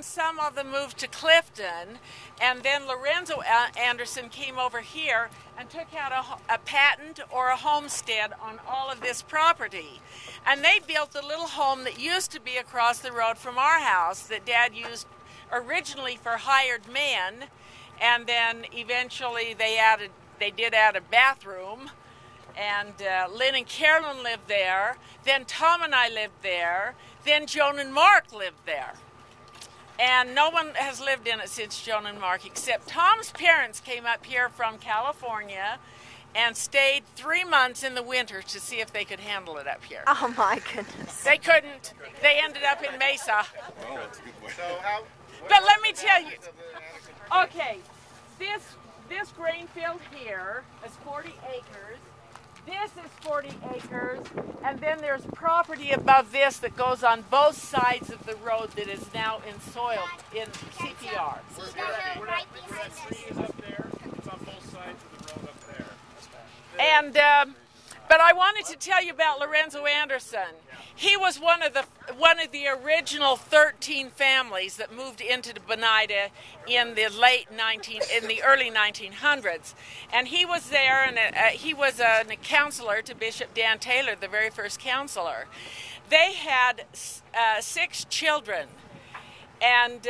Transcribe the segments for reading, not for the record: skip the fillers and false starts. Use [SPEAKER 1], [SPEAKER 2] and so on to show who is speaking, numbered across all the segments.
[SPEAKER 1] then some of them moved to Clifton, and then Lorenzo Anderson came over here and took out a patent or a homestead on all of this property. And they built the little home that used to be across the road from our house that Dad used originally for hired men, and then eventually they did add a bathroom. And Lynn and Carolyn lived there. Then Tom and I lived there. Then Joan and Mark lived there. And no one has lived in it since Joan and Mark, except Tom's parents came up here from California and stayed 3 months in the winter to see if they could handle it up here.
[SPEAKER 2] Oh my goodness.
[SPEAKER 1] They couldn't. They ended up in Mesa.
[SPEAKER 3] Oh, that's a good point.
[SPEAKER 1] But let me tell you. Okay, this grain field here is 40 acres. This is 40 acres, and then there's property above this that goes on both sides of the road that is now ensoiled in CPR.
[SPEAKER 4] Where that tree is up there, it's on both sides of the road up there.
[SPEAKER 1] And but I wanted to tell you about Lorenzo Anderson. He was one of the original 13 families that moved into Banida in the early 1900s, and he was there, and he was a counselor to Bishop Dan Taylor, the very first counselor. They had 6 children, and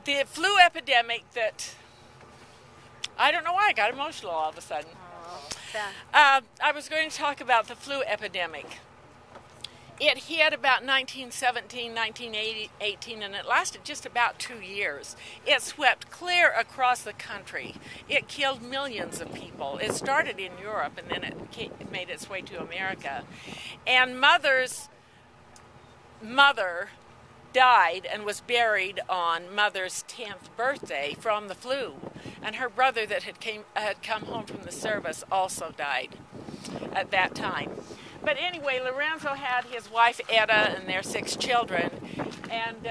[SPEAKER 1] the flu epidemic that I don't know why I got emotional all of a sudden. I was going to talk about the flu epidemic. It hit about 1917, 1918, and it lasted just about 2 years. It swept clear across the country. It killed millions of people. It started in Europe, and then it made its way to America. And Mother's mother died and was buried on Mother's 10th birthday from the flu. And her brother that had come home from the service also died at that time. But anyway, Lorenzo had his wife Etta and their 6 children, and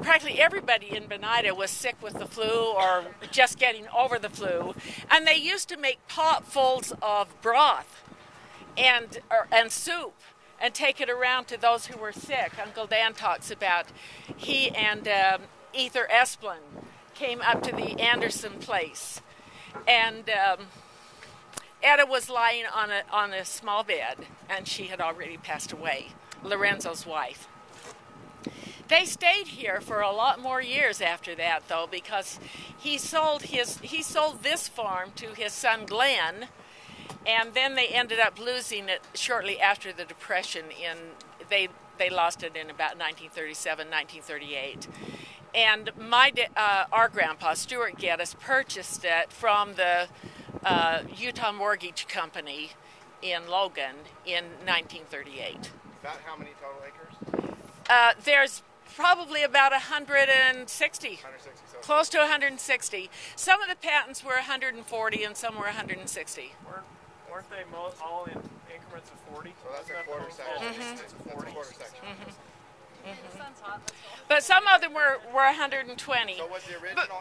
[SPEAKER 1] practically everybody in Banida was sick with the flu or just getting over the flu, and they used to make potfuls of broth and soup and take it around to those who were sick. Uncle Dan talks about he and Ether Esplin came up to the Anderson place, and Etta was lying on a small bed, and she had already passed away, Lorenzo's wife. They stayed here for a lot more years after that, though, because he sold this farm to his son Glenn, and then they ended up losing it shortly after the Depression. They lost it in about 1937, 1938. And our grandpa, Stuart Geddes, purchased it from the Utah Mortgage Company in Logan in 1938.
[SPEAKER 3] About how many total acres?
[SPEAKER 1] There's probably about 160.
[SPEAKER 3] So
[SPEAKER 1] Close to 160. Some of the patents were 140 and some were 160.
[SPEAKER 4] Weren't they all in increments of 40?
[SPEAKER 3] So that's a quarter section.
[SPEAKER 1] Mm-hmm.
[SPEAKER 3] That's a quarter section.
[SPEAKER 1] Mm-hmm. Mm-hmm. But some of them were 120.
[SPEAKER 3] So was the original